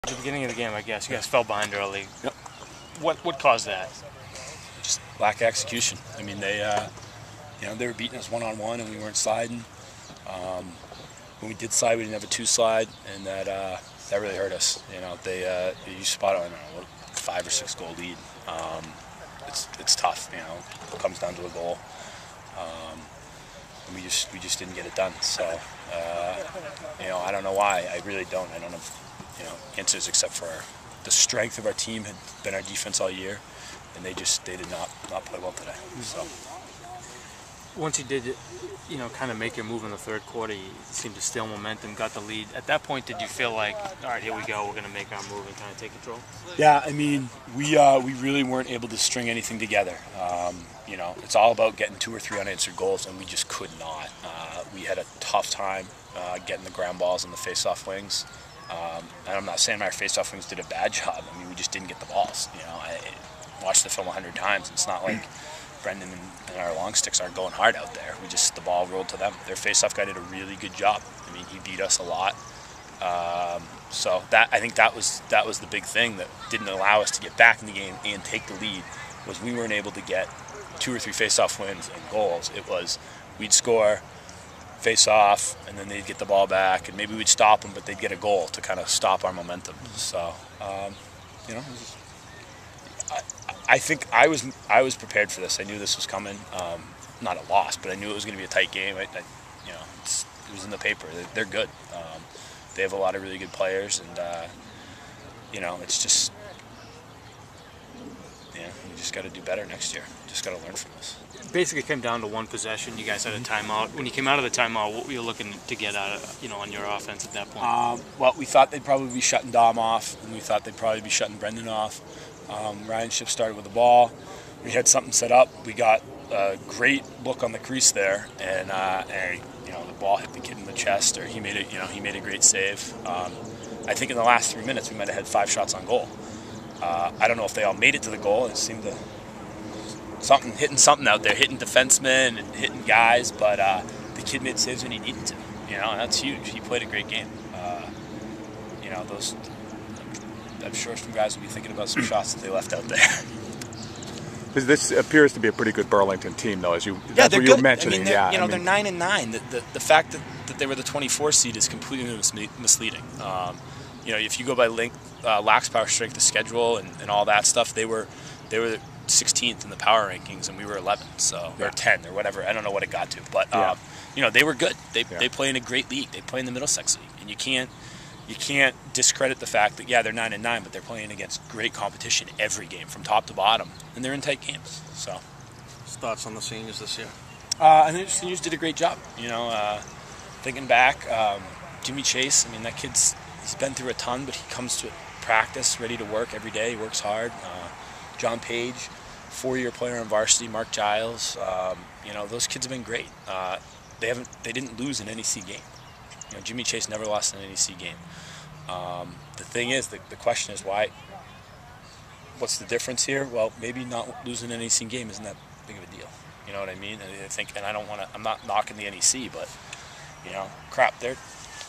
At the beginning of the game, I guess, you guys fell behind early. Yep. What caused that? Just lack of execution. I mean, they were beating us one-on-one, and we weren't sliding. When we did slide, we didn't have a two-slide, and that really hurt us. You spot on a 5 or 6 goal lead. It's tough. It comes down to a goal, and we just didn't get it done. So I don't know why. I really don't. I don't have answers except for the strength of our team had been our defense all year, and they did not play well today. So once you did, kind of make your move in the third quarter, you seemed to steal momentum, got the lead. At that point, did you feel like, all right, here we go, we're going to make our move and kind of take control? Yeah, I mean, we really weren't able to string anything together. It's all about getting 2 or 3 unanswered goals, and we just could not. We had a tough time getting the ground balls and the face-off wings. And I'm not saying our face-off wings did a bad job. I mean, we just didn't get the balls. I watched the film 100 times. It's not like Brendan and our long sticks aren't going hard out there. The ball rolled to them. Their face-off guy did a really good job. I mean, he beat us a lot. So I think that was the big thing that didn't allow us to get back in the game and take the lead, was we weren't able to get 2 or 3 face-off wins and goals. It was we'd score, face off, and then they'd get the ball back, and maybe we'd stop them, but they'd get a goal to kind of stop our momentum. So, I think I was prepared for this. I knew this was coming. Not a loss, but I knew it was going to be a tight game. It was in the paper. They're good. They have a lot of really good players, and it's just we just got to do better next year. Just got to learn from this. Basically came down to one possession. You guys had a timeout. When you came out of the timeout, what were you looking to get out of, on your offense at that point? Well, we thought they'd probably be shutting Dom off, and we thought they'd probably be shutting Brendan off. Ryan Schiff started with the ball. We had something set up. We got a great look on the crease there, and the ball hit the kid in the chest, or he made a great save. I think in the last 3 minutes we might have had 5 shots on goal. I don't know if they all made it to the goal. It seemed to hitting something out there, hitting defensemen and hitting guys, but the kid made saves when he needed to, and that's huge. He played a great game. I'm sure some guys will be thinking about some shots that they left out there. This appears to be a pretty good Burlington team, though, they're what you good. were mentioning. They're 9-9. The fact that they were the 24 seed is completely misleading. If you go by Lax Power Strength of schedule and all that stuff, they were 16th in the power rankings, and we were 11th, or 10 or whatever. I don't know what it got to, but they were good. They play in a great league. They play in the Middlesex League, and you can't discredit the fact that they're 9-9, but they're playing against great competition every game from top to bottom, and they're in tight games. So, thoughts on the seniors this year? I think the seniors did a great job. Thinking back, Jimmy Chase. I mean, that he's been through a ton, but he comes to practice ready to work every day. He works hard. John Page, 4-year player on varsity. Mark Giles. Those kids have been great. They didn't lose an NEC game. Jimmy Chase never lost an NEC game. The thing is, the question is why. What's the difference here? Well, maybe not losing an NEC game isn't that big of a deal. You know what I mean? I think, and I'm not knocking the NEC, but crap, they're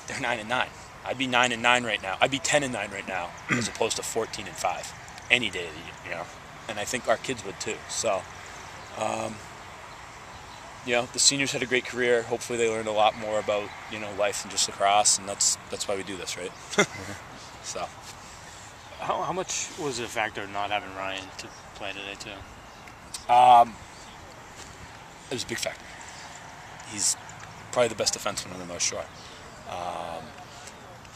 9-9. I'd be 9-9 right now. I'd be 10-9 right now, as opposed to 14-5 any day of the year. And I think our kids would too. So, the seniors had a great career. Hopefully, they learned a lot more about life than just lacrosse, and that's why we do this, right? So, how much was it a factor not having Ryan to play today too? It was a big factor. He's probably the best defenseman on the North Shore.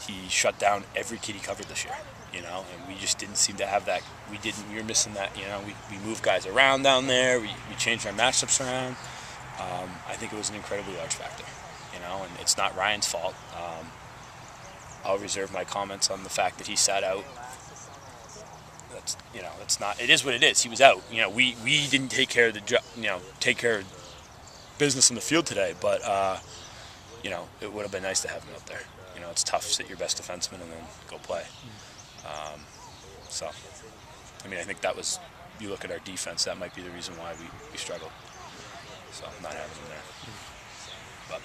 He shut down every kid he covered this year, and we just didn't seem to have that. We were missing that, we moved guys around down there. We changed our matchups around. I think it was an incredibly large factor, and it's not Ryan's fault. I'll reserve my comments on the fact that he sat out. It's not. It is what it is. He was out. We didn't take care of take care of business in the field today, but it would have been nice to have him out there. It's tough to sit your best defenseman and then go play. I think that was. You look at our defense. That might be the reason why we struggled. So not having him there. But